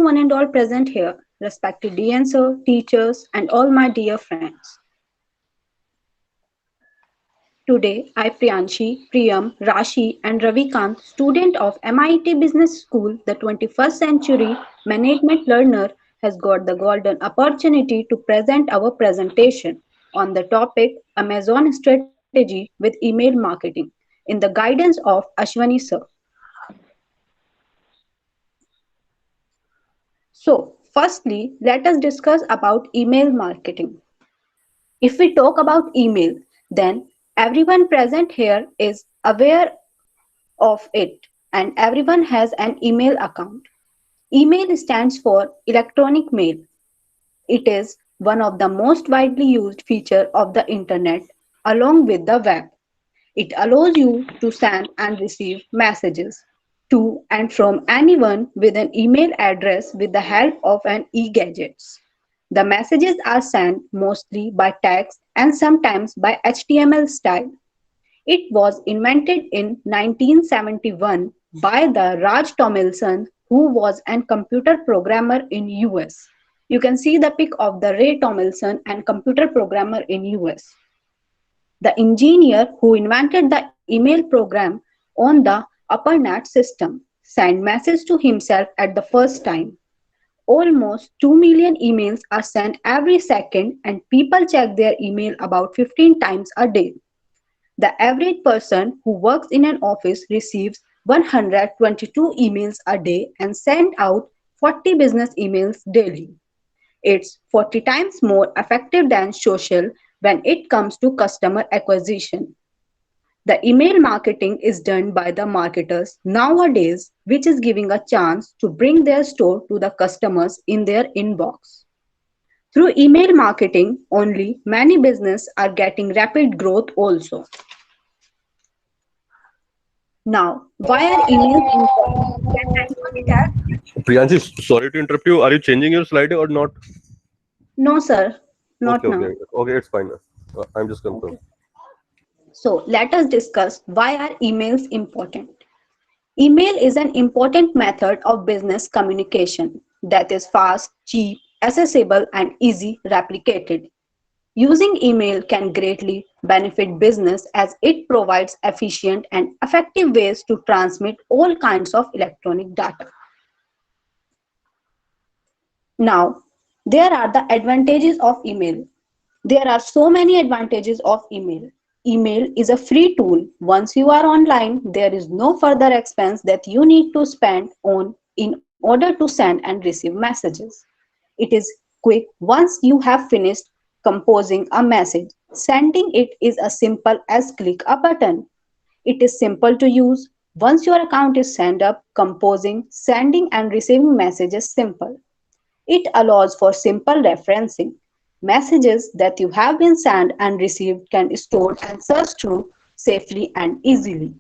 one and all present here, respected dean sir, teachers, and all my dear friends. Today, I, Priyanshi, Priyam, Rashi, and Ravikant, student of MIT Business School, the 21st century management learner, has got the golden opportunity to present our presentation on the topic Amazon strategy with email marketing in the guidance of Ashwani sir. So, firstly, let us discuss about email marketing. If we talk about email, then everyone present here is aware of it, and everyone has an email account. Email stands for electronic mail. It is one of the most widely used feature of the internet along with the web. It allows you to send and receive messages to and from anyone with an email address with the help of an e-gadgets. The messages are sent mostly by text and sometimes by HTML style. It was invented in 1971 by the Raj Tomlinson, who was a computer programmer in US. You can see the pic of the Ray Tomlinson and computer programmer in US. The engineer who invented the email program on the ARPANET system sent message to himself at the first time. Almost 2 million emails are sent every second and people check their email about 15 times a day. The average person who works in an office receives 122 emails a day and send out 40 business emails daily. It's 40 times more effective than social when it comes to customer acquisition. The email marketing is done by the marketers nowadays, which is giving a chance to bring their store to the customers in their inbox. Through email marketing only, many businesses are getting rapid growth also. Now, why are emails important? Can anyone tell? Priyanshi, sorry to interrupt you. Are you changing your slide or not? No, sir, not Okay, now. okay, okay. It's fine. I'm just confirmed. Okay. So, let us discuss why are emails important. Email is an important method of business communication that is fast, cheap, accessible, and easy replicated. Using email can greatly benefit business as it provides efficient and effective ways to transmit all kinds of electronic data. Now, there are the advantages of email. There are so many advantages of email. Email is a free tool. Once you are online, there is no further expense that you need to spend on in order to send and receive messages. It is quick once you have finished composing a message. Sending it is as simple as click a button. It is simple to use. Once your account is set up, composing, sending and receiving messages simple. It allows for simple referencing. Messages that you have been sent and received can store and search through safely and easily.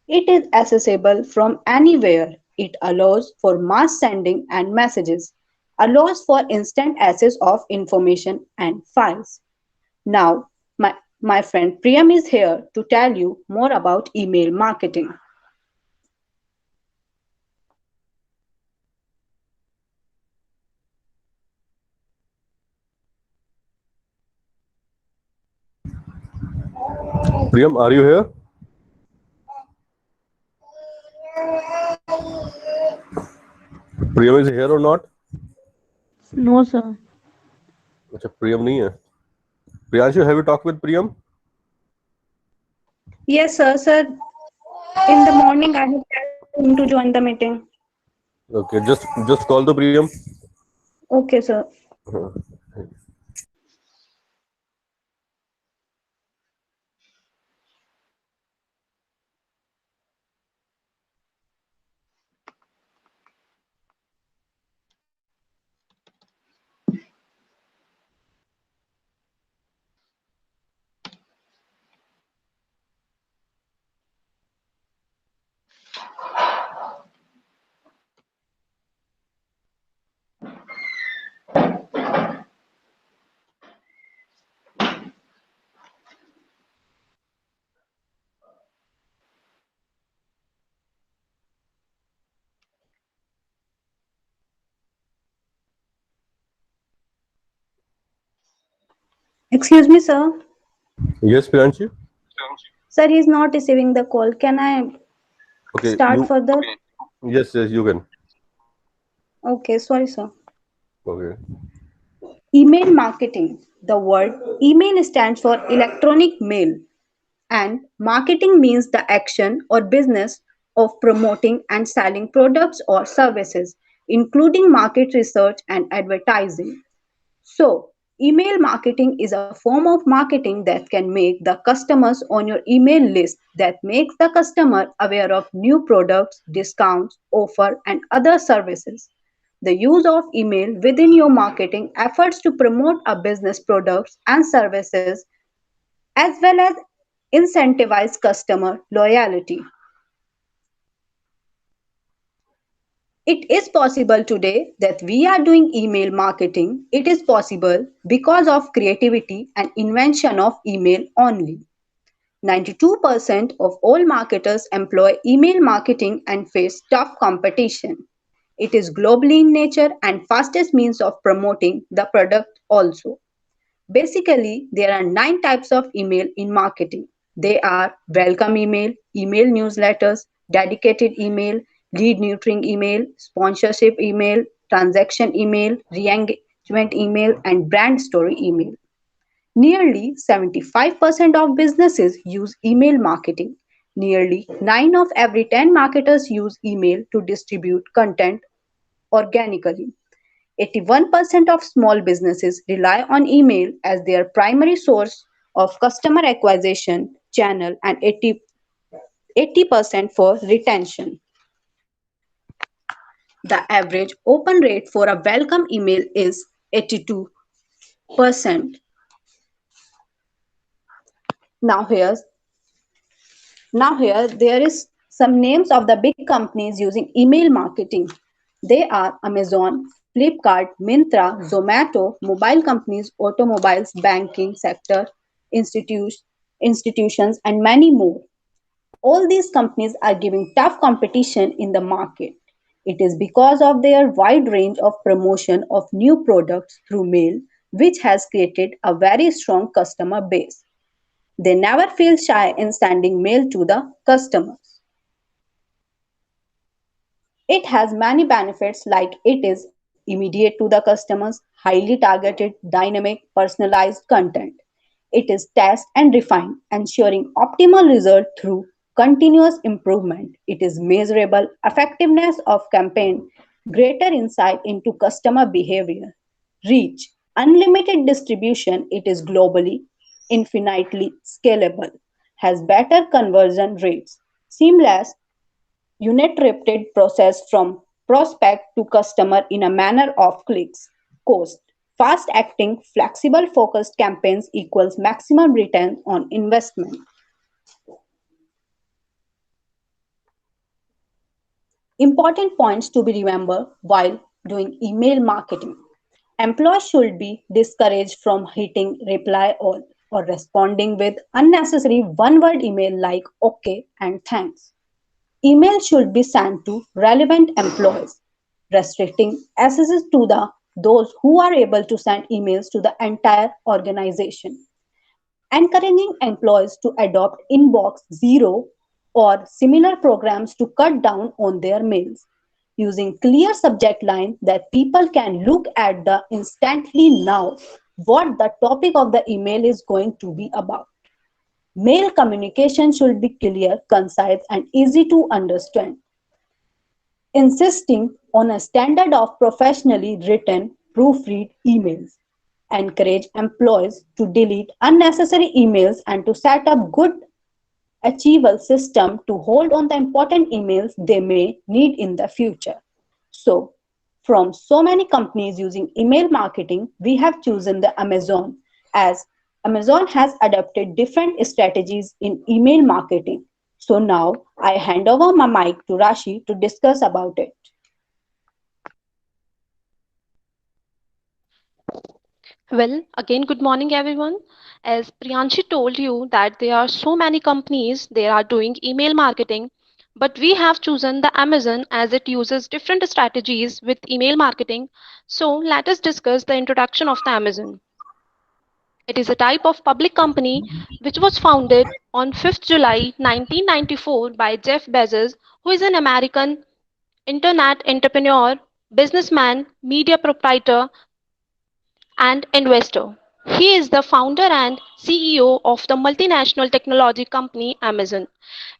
It is accessible from anywhere. It allows for mass sending and messages, allows for instant access of information and files. Now, my friend Priyam is here to tell you more about email marketing. Priyam, are you here? Priyam is here or not? No, sir. अच्छा प्रियम नहीं है. Priyanshu, have you talked with Priyam? Yes, sir. In the morning, I have told him to join the meeting. Okay, just call the Priyam. Okay, sir. Excuse me, sir. Yes, Priyanshu. Sir, he's not receiving the call. Can I Okay, start you. further? Yes, yes, you can. Okay, sorry, sir. Okay. Email marketing. The word email stands for electronic mail, and marketing means the action or business of promoting and selling products or services, including market research and advertising. So, email marketing is a form of marketing that can make the customers on your email list, that makes the customer aware of new products, discounts, offer and other services. The use of email within your marketing efforts to promote a business products and services as well as incentivize customer loyalty. It is possible today that we are doing email marketing. It is possible because of creativity and invention of email only. 92% of all marketers employ email marketing and face tough competition. It is globally in nature and fastest means of promoting the product also. Basically, there are 9 types of email in marketing. They are welcome email, email newsletters, dedicated email, lead nurturing email, sponsorship email, transaction email, re-engagement email, and brand story email. Nearly 75% of businesses use email marketing. Nearly 9 of every 10 marketers use email to distribute content organically. 81% of small businesses rely on email as their primary source of customer acquisition channel and 80% for retention. The average open rate for a welcome email is 82%. Now here's Now here there is some names of the big companies using email marketing. They are Amazon, Flipkart, Myntra, Zomato, mobile companies, automobiles, banking sector, institutes, institutions and many more. All these companies are giving tough competition in the market. It is because of their wide range of promotion of new products through mail, which has created a very strong customer base. They never feel shy in sending mail to the customers. It has many benefits like it is immediate to the customers, highly targeted, dynamic, personalized content. It is test and refined, ensuring optimal result through continuous improvement. It is measurable effectiveness of campaign, greater insight into customer behavior. Reach, unlimited distribution, it is globally, infinitely scalable, has better conversion rates, seamless unit-rapid process from prospect to customer in a manner of clicks. Cost. Fast-acting, flexible-focused campaigns equals maximum return on investment. Important points to be remembered while doing email marketing. Employees should be discouraged from hitting reply all or responding with unnecessary one-word email like okay and thanks. Email should be sent to relevant employees, restricting access to those who are able to send emails to the entire organization. Encouraging employees to adopt Inbox Zero or similar programs to cut down on their mails. Using clear subject line that people can look at the instantly now what the topic of the email is going to be about. Mail communication should be clear, concise, and easy to understand. Insisting on a standard of professionally written, proofread emails. Encourage employees to delete unnecessary emails and to set up good achievable system to hold on the important emails they may need in the future. So, from so many companies using email marketing, we have chosen the Amazon as Amazon has adopted different strategies in email marketing. So now I hand over my mic to Rashi to discuss about it. Well, again, good morning, everyone. As Priyanshi told you that there are so many companies they are doing email marketing, but we have chosen the Amazon as it uses different strategies with email marketing. So let us discuss the introduction of the Amazon. It is a type of public company which was founded on 5th July 1994 by Jeff Bezos, who is an American internet entrepreneur, businessman, media proprietor, and investor. He is the founder and CEO of the multinational technology company Amazon.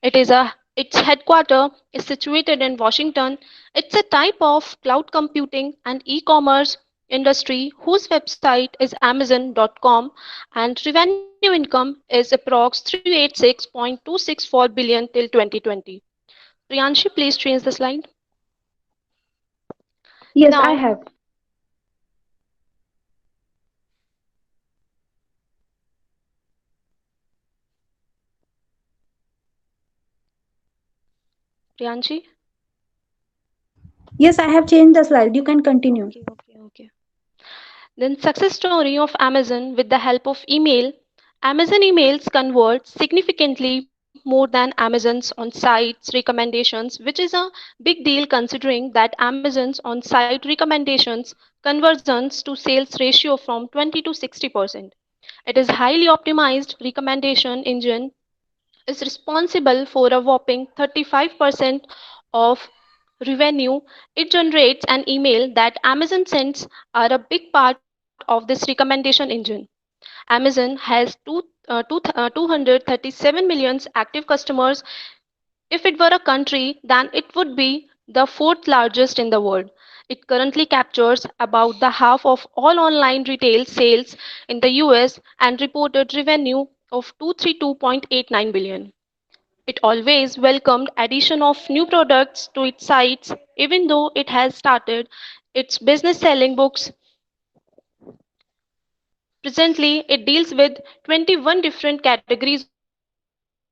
Its headquarters is situated in Washington. It's a type of cloud computing and e-commerce industry whose website is amazon.com and revenue income is approx 386.264 billion till 2020. Priyanshi, please change the slide. Yes, I Now, have. Priyanshi. Yes, I have changed the slide. You can continue. Okay. Then success story of Amazon with the help of email. Amazon emails convert significantly more than Amazon's on-site recommendations, which is a big deal considering that Amazon's on-site recommendations conversions to sales ratio from 20 to 60%. It is highly optimized recommendation engine is responsible for a whopping 35% of revenue it generates. An email that Amazon sends are a big part of this recommendation engine. Amazon has 237 million active customers. If it were a country, then it would be the fourth largest in the world. It currently captures about the half of all online retail sales in the US and reported revenue of 232.89 billion. It always welcomed addition of new products to its sites, even though it has started its business selling books. Presently, it deals with 21 different categories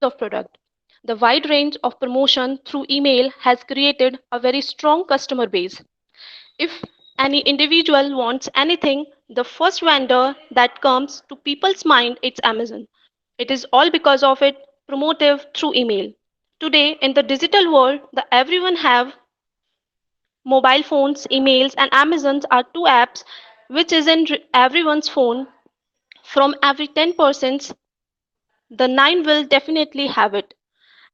of product. The wide range of promotion through email has created a very strong customer base. If any individual wants anything, the first vendor that comes to people's mind it's Amazon. It is all because of it promotive through email. Today in the digital world, the everyone have mobile phones, emails and Amazons are two apps which is in everyone's phone. From every 10 persons, the 9 will definitely have it.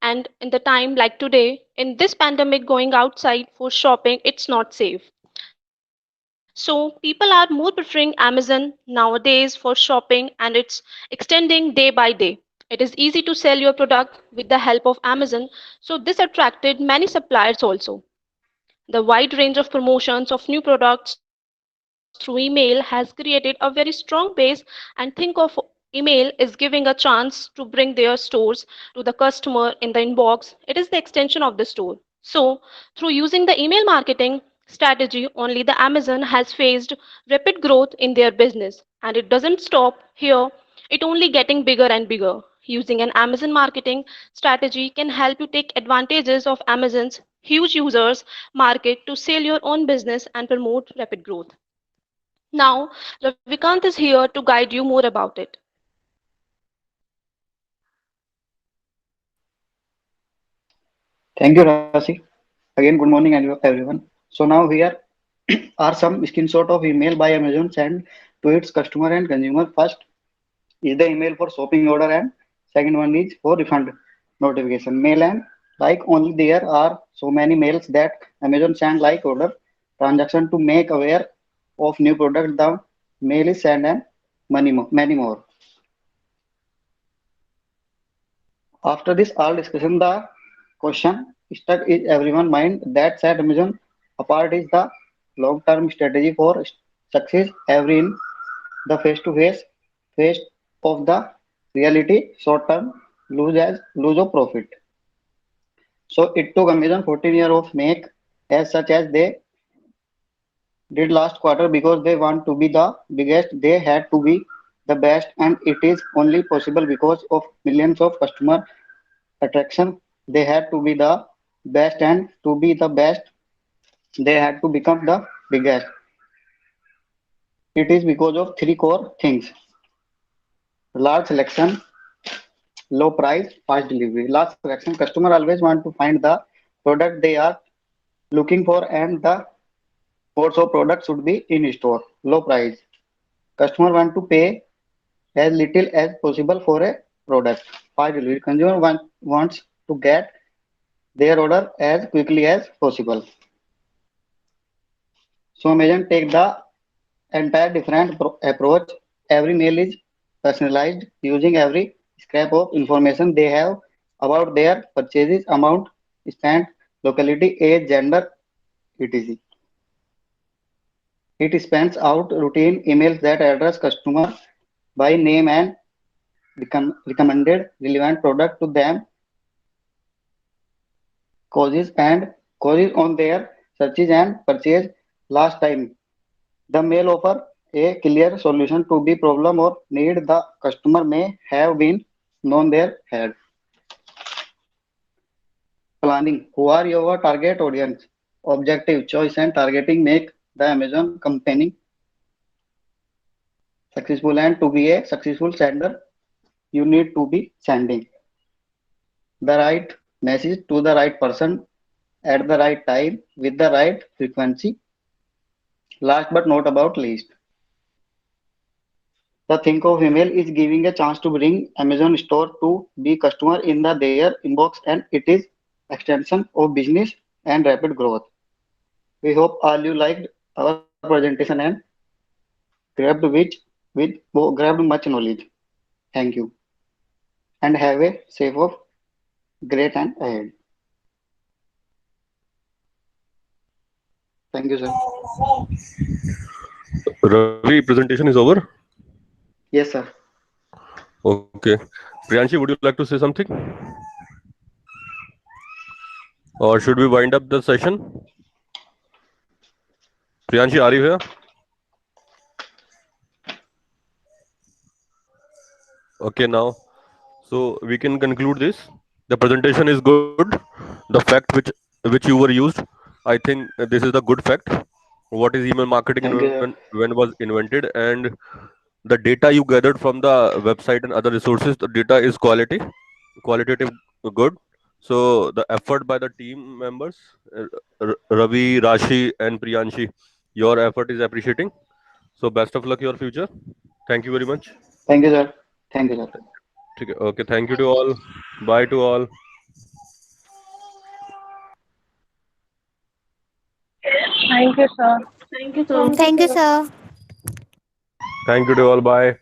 And in the time like today, in this pandemic, going outside for shopping, it's not safe. So people are more preferring Amazon nowadays for shopping and it's extending day by day. It is easy to sell your product with the help of Amazon. So this attracted many suppliers also. The wide range of promotions of new products through email has created a very strong base, and think of email is giving a chance to bring their stores to the customer in the inbox. It is the extension of the store. So, through using the email marketing strategy, only the Amazon has faced rapid growth in their business, and it doesn't stop here. It only getting bigger and bigger. Using an Amazon marketing strategy can help you take advantages of Amazon's huge users market to sell your own business and promote rapid growth. Now, Ravikant is here to guide you more about it. Thank you, Rasi. Again, good morning, everyone. So now here are some screenshot of email by Amazon sent to its customer and consumer. First is the email for shopping order, and second one is for refund notification. Mail and like only there are so many mails that Amazon send like order transaction to make aware of new product. The mail is sent and many more. After this all discussion, the question stuck in everyone's mind that set Amazon apart is the long-term strategy for success. Every in the face of the reality, short-term lose of profit. So it took Amazon 14 years of make as such as they did last quarter because they want to be the biggest. They had to be the best, and it is only possible because of millions of customer attraction. They had to be the best, and to be the best they had to become the biggest. It is because of three core things: large selection, low price, fast delivery. Large selection, customer always want to find the product they are looking for, and the also product should be in store. Low price, customer want to pay as little as possible for a product. Fast delivery. Consumer wants to get their order as quickly as possible. So Amazon take the entire different approach. Every mail is personalized using every scrap of information they have about their purchases, amount spent, locality, age, gender, etc. It spends out routine emails that address customer by name and recommended relevant product to them, causes on their searches and purchase last time. The mail offer a clear solution to the problem or need the customer may have been known their head. Planning. Who are your target audience? Objective, choice, and targeting make the Amazon company successful, and to be a successful sender, you need to be sending the right message to the right person at the right time with the right frequency. Last but not about least, the think of email is giving a chance to bring Amazon store to be customer in their inbox, and it is extension of business and rapid growth. We hope all you liked our presentation and grabbed much knowledge. Thank you and have a safe of great and ahead. Thank you, sir. Ravi, presentation is over. Yes, sir. Okay. Priyanshi, would you like to say something? Or should we wind up the session? Priyanshi, are you here? Okay, now. So we can conclude this. The presentation is good. The fact which you were used, I think this is the good fact. What is email marketing Thank you, and when was invented, and the data you gathered from the website and other resources, the data is qualitative good. So the effort by the team members, Ravi, Rashi, and Priyanshi, your effort is appreciating. So best of luck your future. Thank you very much. Thank you, sir. Thank you, sir. Okay, thank you to all. Bye to all. Thank you, sir. Thank you, sir. Thank you, sir. Thank you to all. Bye.